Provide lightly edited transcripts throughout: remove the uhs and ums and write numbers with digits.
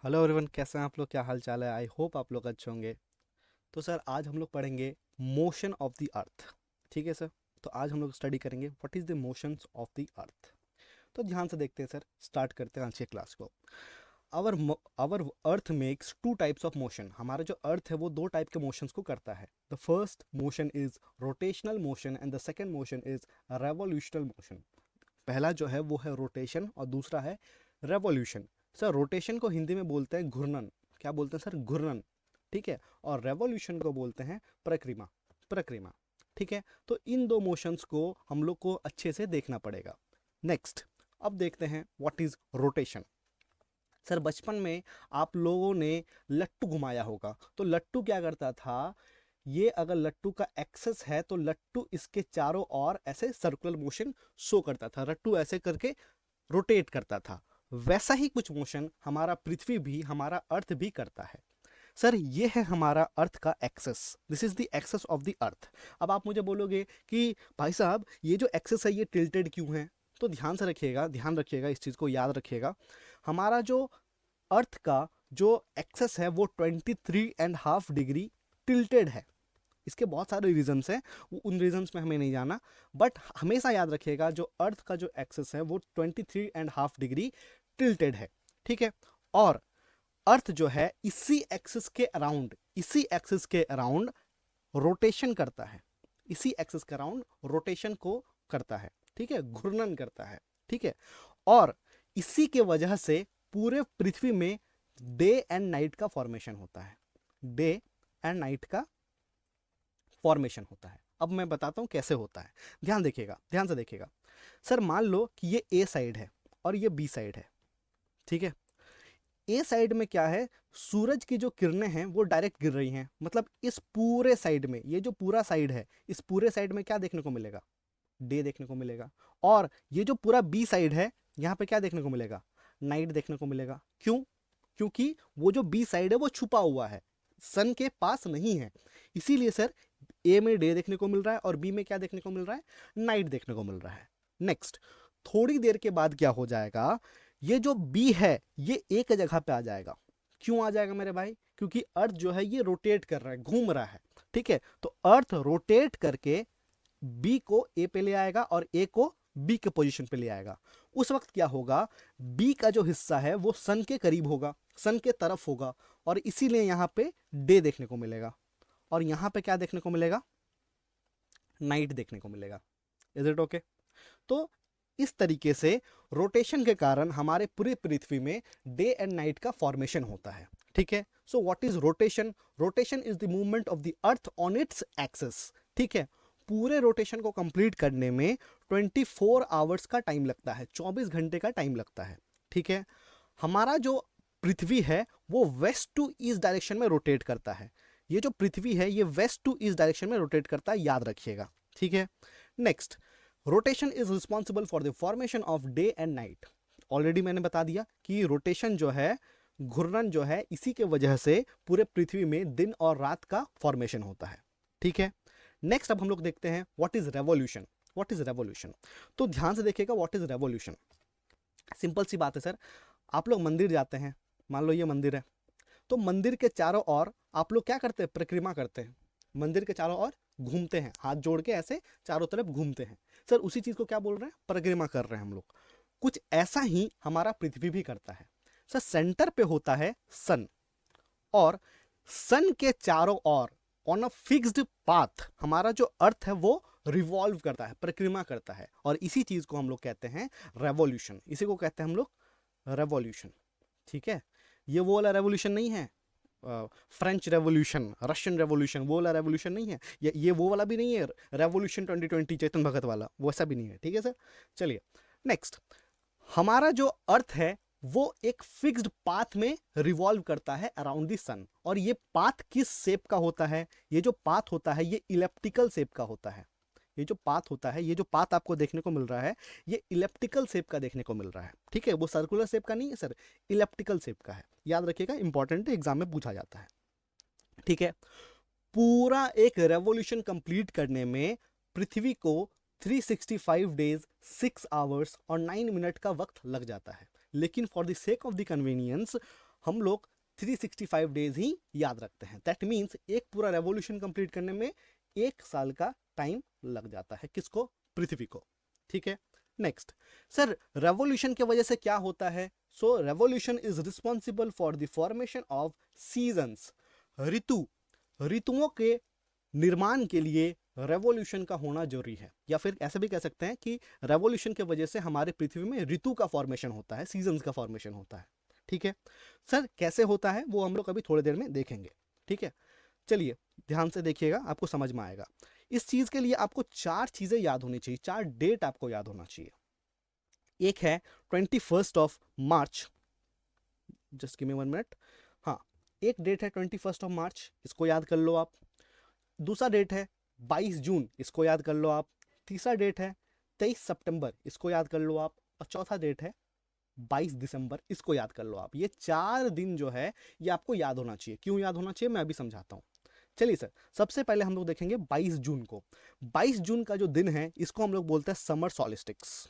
Hello everyone, कैसे हैं आप लोग? क्या हाल चाल है? आई होप आप लोग अच्छे होंगे। तो सर आज हम लोग पढ़ेंगे मोशन ऑफ द अर्थ। ठीक है सर। तो आज हम लोग स्टडी करेंगे what is the motions of the अर्थ। तो ध्यान से देखते हैं सर, स्टार्ट करते हैं आज के क्लास को। Our our earth makes two types of motion. हमारा जो अर्थ है वो दो टाइप के मोशंस को करता है। The first motion is rotational motion and the second motion is revolutional motion. पहला जो है वो है रोटेशन और दूसरा है रेवोल्यूशन। सर रोटेशन को हिंदी में बोलते हैं घूर्णन। क्या बोलते हैं सर? घूर्णन। ठीक है। और रेवोल्यूशन को बोलते हैं प्रक्रिमा। प्रक्रिमा। ठीक है। तो इन दो मोशंस को हम लोग को अच्छे से देखना पड़ेगा। नेक्स्ट, अब देखते हैं व्हाट इज रोटेशन। सर बचपन में आप लोगों ने लट्टू घुमाया होगा। तो लट्टू क्या करता था? ये अगर लट्टू का एक्सेस है तो लट्टू इसके चारों ओर ऐसे सर्कुलर मोशन शो करता था। लट्टू ऐसे करके रोटेट करता था। वैसा ही कुछ मोशन हमारा पृथ्वी भी, हमारा अर्थ भी करता है। सर ये है हमारा अर्थ का axis. This is the axis of the earth. अब आप मुझे बोलोगे कि भाई साहब ये जो एक्सेस है ये टिल्टेड क्यों है? तो ध्यान से रखिएगा, ध्यान रखिएगा, इस चीज़ को याद रखिएगा। हमारा जो अर्थ का जो एक्सेस है वो 23.5 डिग्री टिल्टेड है। इसके बहुत सारे रीजंस हैं, उन रीजंस में हमें नहीं जाना। बट हमेशा याद रखिएगा जो अर्थ का जो एक्सेस है वो 23.5 डिग्री टिल्टेड है। ठीक है। और अर्थ जो है इसी एक्सिस के अराउंड रोटेशन करता है। इसी एक्सिस के अराउंड रोटेशन को करता है। ठीक है, घूर्णन करता है। ठीक है। और इसी के वजह से पूरे पृथ्वी में डे एंड नाइट का फॉर्मेशन होता है। डे एंड नाइट का फॉर्मेशन होता है। अब मैं बताता हूं कैसे होता है। ध्यान देखिएगा, ध्यान से देखिएगा। सर मान लो कि ये ए साइड है और ये बी साइड है। ठीक है। ए साइड में क्या है? सूरज की जो किरणें हैं वो डायरेक्ट गिर रही हैं। मतलब इस पूरे साइड में, ये जो पूरा साइड है, इस पूरे साइड में क्या देखने को मिलेगा? डे देखने को मिलेगा। और ये जो पूरा बी साइड है, यहाँ पे क्या देखने को मिलेगा? नाइट देखने को मिलेगा। क्यों? क्योंकि वो जो बी साइड है वो छुपा हुआ है, सन के पास नहीं है। इसीलिए सर ए में डे देखने को मिल रहा है और बी में क्या देखने को मिल रहा है? नाइट देखने को मिल रहा है। नेक्स्ट, थोड़ी देर के बाद क्या हो जाएगा? ये जो बी है ये एक जगह पे आ जाएगा। क्यों आ जाएगा मेरे भाई? क्योंकि अर्थ जो है ये रोटेट कर रहा है, घूम रहा है। ठीक है। तो अर्थ रोटेट करके बी को ए पे ले आएगा और ए को बी के पोजीशन पे ले आएगा। उस वक्त क्या होगा? बी का जो हिस्सा है वो सन के करीब होगा, सन के तरफ होगा, और इसीलिए यहां पे डे देखने को मिलेगा। और यहां पे क्या देखने को मिलेगा? नाइट देखने को मिलेगा। Is it okay? तो इस तरीके से रोटेशन के कारण हमारे पूरी पृथ्वी में डे एंड नाइट का फॉर्मेशन होता है। ठीक है। So what is rotation? Rotation is the movement of the earth on its axis. ठीक है। पूरे रोटेशन को कंप्लीट करने में 24 आवर्स का टाइम लगता है, 24 घंटे का टाइम लगता है। ठीक है। हमारा जो पृथ्वी है वो वेस्ट टू ईस्ट डायरेक्शन में रोटेट करता है। ये जो पृथ्वी है ये वेस्ट टू ईस्ट डायरेक्शन में रोटेट करता है, याद रखिएगा। ठीक है। Next, rotation is responsible for the formation of day and night. Already मैंने बता दिया कि रोटेशन जो है, घूर्णन जो है, इसी के वजह से पूरे पृथ्वी में दिन और रात का फॉर्मेशन होता है। ठीक है। नेक्स्ट, अब हम लोग देखते हैं what is revolution. What is revolution? तो ध्यान से देखिएगा व्हाट इज रेवोल्यूशन। सिंपल सी बात है सर। आप लोग मंदिर जाते हैं, मान लो ये मंदिर है, तो मंदिर के चारों ओर आप लोग क्या करते हैं? परिक्रमा करते हैं। मंदिर के चारों ओर घूमते हैं, हाथ जोड़ के ऐसे चारों तरफ घूमते हैं। सर उसी चीज को क्या बोल रहे हैं? परिक्रमा कर रहे हैं हम लोग। कुछ ऐसा ही हमारा पृथ्वी भी करता है। सर सेंटर पे होता है सन, और सन के चारों ओर ऑन अ फिक्स्ड पाथ हमारा जो अर्थ है वो रिवॉल्व करता है, परिक्रमा करता है। और इसी चीज को हम लोग कहते हैं रेवोल्यूशन। इसी को कहते हैं हम लोग रेवोल्यूशन। ठीक है। ये वो वाला रेवोल्यूशन नहीं है, फ्रेंच रेवोल्यूशन, रशियन रेवोल्यूशन, वो वाला रेवोल्यूशन नहीं है। ये वो वाला भी नहीं है, रेवोल्यूशन 2020 चेतन भगत वाला, वैसा भी नहीं है। ठीक है सर। चलिए नेक्स्ट, हमारा जो अर्थ है वो एक फिक्स्ड पाथ में रिवॉल्व करता है अराउंड द सन। और ये पाथ किस शेप का होता है? ये जो पाथ होता है ये इलेप्टिकल शेप का होता है। ये जो पाथ होता है, ये जो पाथ आपको देखने को मिल रहा है, ये इलेप्टिकल शेप का देखने को मिल रहा है। ठीक है। वो सर्कुलर शेप का नहीं है सर, इलेप्टिकल शेप का है। याद रखिएगा, इंपॉर्टेंट एग्जाम में पूछा जाता है। ठीक है। पूरा एक रेवोल्यूशन कंप्लीट करने में पृथ्वी को 365 डेज, 6 आवर्स और 9 मिनट का वक्त लग जाता है। लेकिन for the sake of the convenience हम लोग 365 डेज ही याद रखते हैं। दैट मीन्स एक पूरा रेवोल्यूशन कंप्लीट करने में 1 साल का टाइम लग जाता है। किसको? पृथ्वी को। ठीक है, नेक्स्ट सर, रेवोल्यूशन की वजह से क्या होता है? So revolution is responsible for the formation of seasons. ऋतुओं के निर्माण के लिए रेवोल्यूशन का होना जरूरी है, या फिर ऐसे भी कह सकते हैं कि रेवोल्यूशन की वजह से हमारे पृथ्वी में ऋतु का फॉर्मेशन होता है, सीजन्स का फॉर्मेशन होता है। ठीक है सर, कैसे होता है वो हम लोग अभी थोड़ी देर में देखेंगे। ठीक है, चलिए ध्यान से देखिएगा, आपको समझ में आएगा। इस चीज के लिए आपको 4 चीजें याद होनी चाहिए, 4 डेट आपको याद होना चाहिए। एक है 21 मार्च, जस्ट गिव मी 1 मिनट। हाँ, एक डेट है 21 मार्च, इसको याद कर लो आप। दूसरा डेट है 22 जून, इसको याद कर लो आप। तीसरा डेट है 23 सितंबर, इसको याद कर लो आप। और चौथा डेट है 22 दिसंबर, इसको याद कर लो आप। ये 4 दिन जो है ये आपको याद होना चाहिए। क्यों याद होना चाहिए मैं अभी समझाता हूँ। चलिए सर, सबसे पहले हम लोग देखेंगे 22 जून को। 22 जून का जो दिन है इसको हम लोग बोलते हैं समर सॉलिस्टिक्स।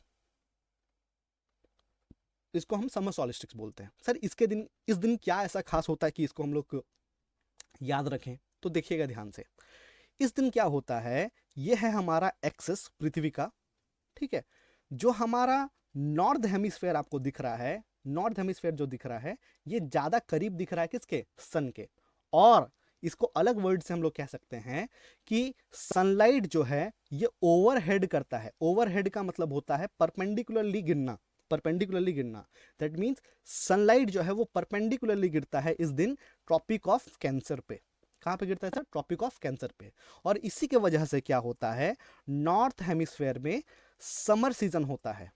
इसको हम समर सॉलिस्टिक्स बोलते हैं। सर इस दिन क्या ऐसा खास होता है कि इसको हम लोग याद रखें? तो देखिएगा ध्यान से। इस दिन क्या होता है, ये है हमारा एक्सिस पृथ्वी का। ठीक है, जो हमारा नॉर्थ हेमिस्फेयर आपको दिख रहा है, नॉर्थ हेमिस्फेयर जो दिख रहा है ये ज्यादा करीब दिख रहा है किसके? सन के। और इसको अलग वर्ड से हम लोग कह सकते हैं कि सनलाइट जो है ये ओवरहेड करता है। ओवरहेड का मतलब होता है परपेंडिकुलरली गिरना, परपेंडिकुलरली गिरना। दैट मीन्स सनलाइट जो है वो परपेंडिकुलरली गिरता है इस दिन ट्रॉपिक ऑफ कैंसर पे। कहाँ पे गिरता है सर? ट्रॉपिक ऑफ कैंसर पे। और इसी के वजह से क्या होता है, नॉर्थ हेमिस्फेयर में समर सीजन होता है।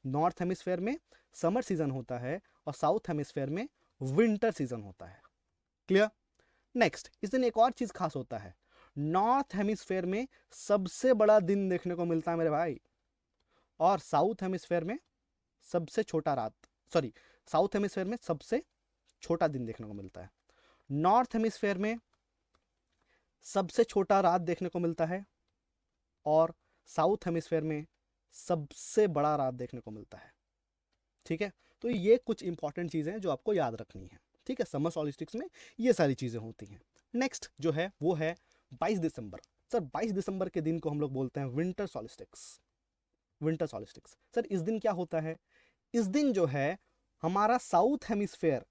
नॉर्थ हेमिस्फेयर में समर सीजन होता है और साउथ हेमिस्फेयर में विंटर सीजन होता है। क्लियर? नेक्स्ट, इस दिन एक और चीज खास होता है। नॉर्थ हेमिस्फेयर में सबसे बड़ा दिन देखने को मिलता है मेरे भाई, और साउथ हेमिस्फेयर में सबसे छोटा रात, सॉरी, साउथ हेमिस्फेयर में सबसे छोटा दिन देखने को मिलता है। नॉर्थ हेमिस्फेयर में सबसे छोटा रात देखने को मिलता है, और साउथ हेमिस्फेयर में सबसे बड़ा रात देखने को मिलता है। ठीक है, तो ये कुछ इंपॉर्टेंट चीजें हैं जो आपको याद रखनी है। ठीक है, समर सॉलिस्टिक्स में ये सारी चीजें होती हैं। नेक्स्ट जो है वो है 22 दिसंबर। सर 22 दिसंबर के दिन को हम लोग बोलते हैं विंटर सॉलिस्टिक्स। विंटर सॉलिस्टिक्स सर, इस दिन क्या होता है? इस दिन जो है हमारा साउथ हेमिस्फेयर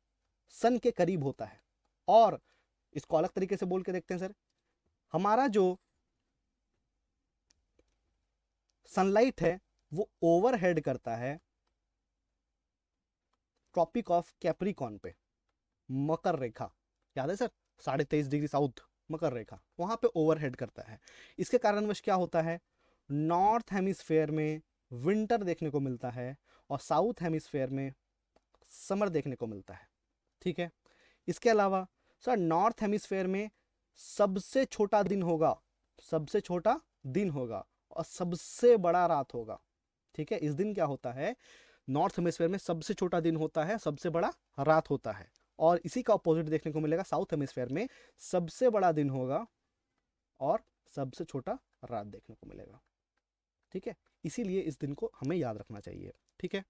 सन के करीब होता है। और इसको अलग तरीके से बोल के देखते हैं सर, हमारा जो सनलाइट है वो ओवरहेड करता है ट्रॉपिक ऑफ कैप्रिकॉर्न पे, मकर रेखा। याद है सर? 23.5 डिग्री साउथ मकर रेखा, वहां पे ओवरहेड करता है। इसके कारणवश क्या होता है, नॉर्थ हेमिस्फेयर में विंटर देखने को मिलता है और साउथ हेमिस्फेयर में समर देखने को मिलता है। ठीक है, इसके अलावा सर नॉर्थ हेमिस्फेयर में सबसे छोटा दिन होगा, सबसे छोटा दिन होगा और सबसे बड़ा रात होगा। ठीक है, इस दिन क्या होता है, नॉर्थ हेमिस्फेयर में सबसे छोटा दिन होता है, सबसे बड़ा रात होता है। और इसी का अपोजिट देखने को मिलेगा साउथ हेमिस्फेयर में, सबसे बड़ा दिन होगा और सबसे छोटा रात देखने को मिलेगा। ठीक है, इसीलिए इस दिन को हमें याद रखना चाहिए। ठीक है,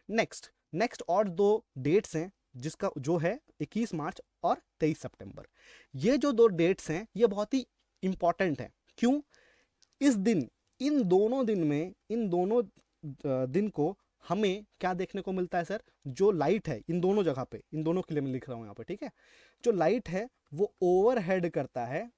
नेक्स्ट नेक्स्ट और 2 डेट्स हैं, जिसका जो है 21 मार्च और 23 सितंबर। ये जो 2 डेट्स हैं ये बहुत ही इंपॉर्टेंट है। क्यों? इस दिन, इन दोनों दिन में, इन दोनों दिन को हमें क्या देखने को मिलता है सर? जो लाइट है इन दोनों जगह पे, इन दोनों के लिए मैं लिख रहा हूं यहाँ पे। ठीक है, जो लाइट है वो ओवरहेड करता है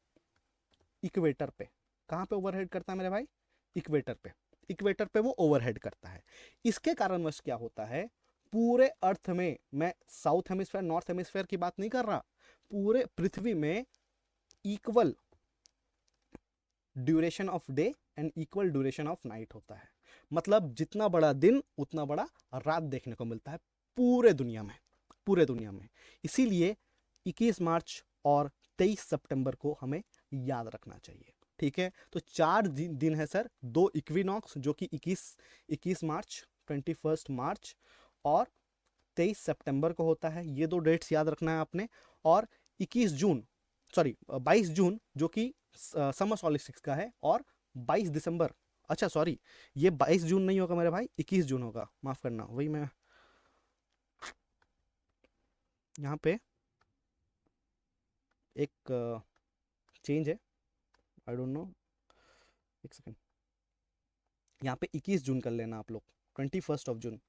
इक्वेटर पे। कहाँ पे ओवरहेड करता है मेरे भाई? इक्वेटर पे। इक्वेटर पे वो ओवरहेड करता है। इसके कारणवश क्या होता है, पूरे अर्थ में, मैं साउथ हेमिस्फेयर नॉर्थ हेमिस्फेयर की बात नहीं कर रहा, पूरे पृथ्वी में equal duration of day and equal duration of night होता है। मतलब जितना बड़ा दिन उतना बड़ा रात देखने को मिलता है पूरे दुनिया में, पूरे दुनिया में। इसीलिए 21 मार्च और 23 सितंबर को हमें याद रखना चाहिए। ठीक है, तो 4 दिन है सर, 2 इक्विनॉक्स जो कि 21 मार्च, 21 मार्च और 23 सितंबर को होता है। ये 2 डेट्स याद रखना है आपने। और 21 जून, सॉरी 22 जून जो कि समर सॉलिस्टिक्स का है, और 22 दिसंबर, अच्छा सॉरी, ये 22 जून नहीं होगा मेरे भाई, 21 जून होगा, माफ करना, वही मैं यहाँ पे एक चेंज है, आई डोंट नो, एक सेकेंड, यहाँ पे 21 जून कर लेना आप लोग, 21 जून,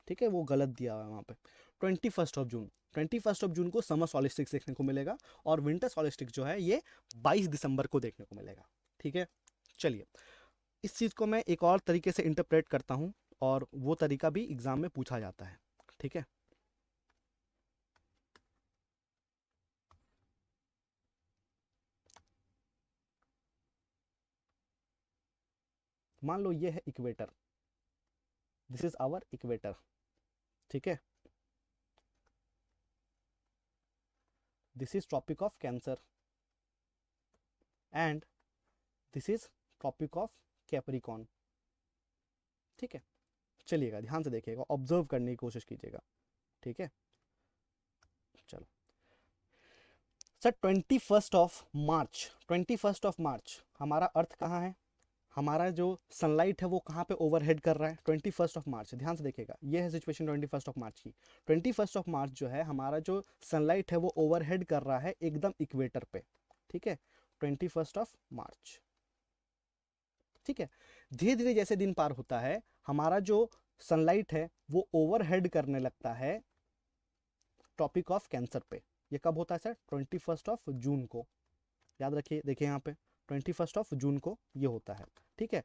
ठीक है, वो गलत दिया हुआ है वहाँ पे, 21 जून। 21 जून को समर सॉलिस्टिक्स देखने को मिलेगा, और विंटर सॉलिस्टिक्स जो है ये 22 दिसंबर को देखने को मिलेगा, ठीक है। चलिए, इस चीज़ को मैं एक और तरीके से इंटरप्रेट करता हूँ, और वो तरीका भी एग्जाम में पूछा जाता है, ठीक है। मान लो ये है equator, this is our equator, ठीक है, this is Tropic of Cancer, and this is Tropic of Capricorn, ठीक है। चलिएगा, ध्यान से देखिएगा, ऑब्जर्व करने की कोशिश कीजिएगा, ठीक है। चलो sir, 21 of March, 21 of March हमारा अर्थ कहाँ है, हमारा जो सनलाइट है वो कहाँ पे ओवरहेड कर रहा है, 21 ऑफ मार्च, ध्यान से देखिएगा, ये है सिचुएशन 21 ऑफ मार्च की। 21 ऑफ मार्च जो है, हमारा जो सनलाइट है वो ओवरहेड कर रहा है एकदम इक्वेटर पे, ठीक है, 21 ऑफ मार्च, ठीक है। धीरे धीरे जैसे दिन पार होता है, हमारा जो सनलाइट है वो ओवरहेड करने लगता है टॉपिक ऑफ कैंसर पे। ये कब होता है सर, 21 ऑफ जून को, याद रखिए, देखिए यहाँ पे 21 ऑफ जून को ये होता है, ठीक है।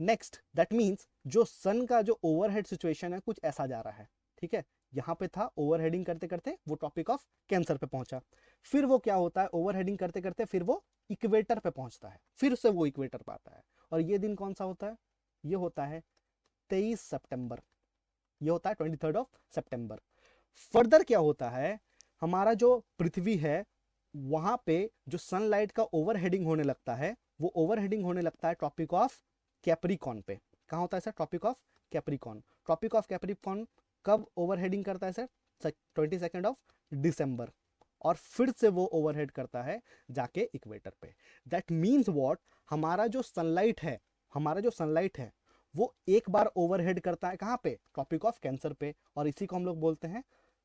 नेक्स्ट, दैट मीन्स जो सन का जो ओवरहेड सिचुएशन है कुछ ऐसा जा रहा है, ठीक है, यहाँ पे था, ओवरहेडिंग करते करते वो टॉपिक ऑफ कैंसर पे पहुंचा, फिर वो क्या होता है, ओवरहेडिंग करते करते फिर वो इक्वेटर पे पहुंचता है, फिर से वो इक्वेटर पे आता है, और ये दिन कौन सा होता है, ये होता है 23 सितंबर, ये होता है 23 सितंबर। फर्दर क्या होता है, हमारा जो पृथ्वी है वहां पे जो सनलाइट का ओवरहेडिंग होने लगता है, वो ओवरहेडिंग होने लगता है टॉपिक ऑफ कैप्रिकॉर्न पे। कहाँ होता है sir, topic of Capricorn. Topic of Capricorn कब ओवरहेडिंग करता है सर, 22 दिसंबर, और फिर से वो ओवरहेड करता है जाके इक्वेटर पे। दैट मीन्स वॉट, हमारा जो सनलाइट है, हमारा जो सनलाइट है वो एक बार ओवरहेड करता है कहाँ पे, टॉपिक ऑफ कैंसर पे, और इसी को हम लोग बोलते हैं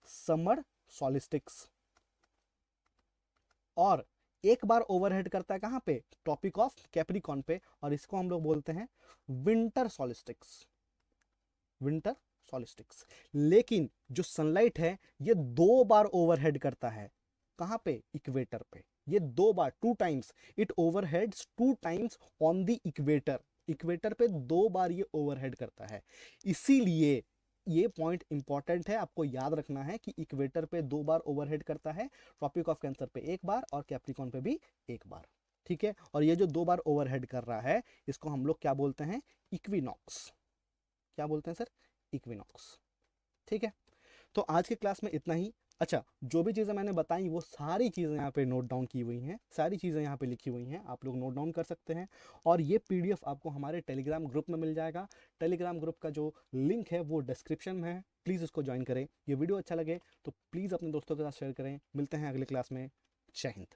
समर सॉलिस्टिक्स, और एक बार ओवरहेड करता है कहां पे, टॉपिक ऑफ कैप्रिकॉर्न पे, और इसको हम लोग बोलते हैं विंटर सॉलिस्टिक्स, विंटर सॉलिस्टिक्स। लेकिन जो सनलाइट है ये दो बार ओवरहेड करता है, कहां पे, इक्वेटर पे, ये दो बार, 2 times, it overheads 2 times on the equator, equator पे 2 बार ये ओवरहेड करता है। इसीलिए ये पॉइंट इंपॉर्टेंट है, आपको याद रखना है कि इक्वेटर पे 2 बार ओवरहेड करता है, ट्रॉपिक ऑफ कैंसर पे 1 बार, और कैप्रिकॉर्न पे भी 1 बार, ठीक है। और ये जो 2 बार ओवरहेड कर रहा है, इसको हम लोग क्या बोलते हैं, इक्विनॉक्स, क्या बोलते हैं सर, इक्विनॉक्स, ठीक है। तो आज की क्लास में इतना ही। अच्छा, जो भी चीज़ें मैंने बताई वो सारी चीज़ें यहाँ पे नोट डाउन की हुई हैं, सारी चीज़ें यहाँ पे लिखी हुई हैं, आप लोग नोट डाउन कर सकते हैं, और ये पीडीएफ आपको हमारे टेलीग्राम ग्रुप में मिल जाएगा। टेलीग्राम ग्रुप का जो लिंक है वो डिस्क्रिप्शन में है, प्लीज़ उसको ज्वाइन करें। ये वीडियो अच्छा लगे तो प्लीज़ अपने दोस्तों के साथ शेयर करें। मिलते हैं अगली क्लास में। जय हिंद।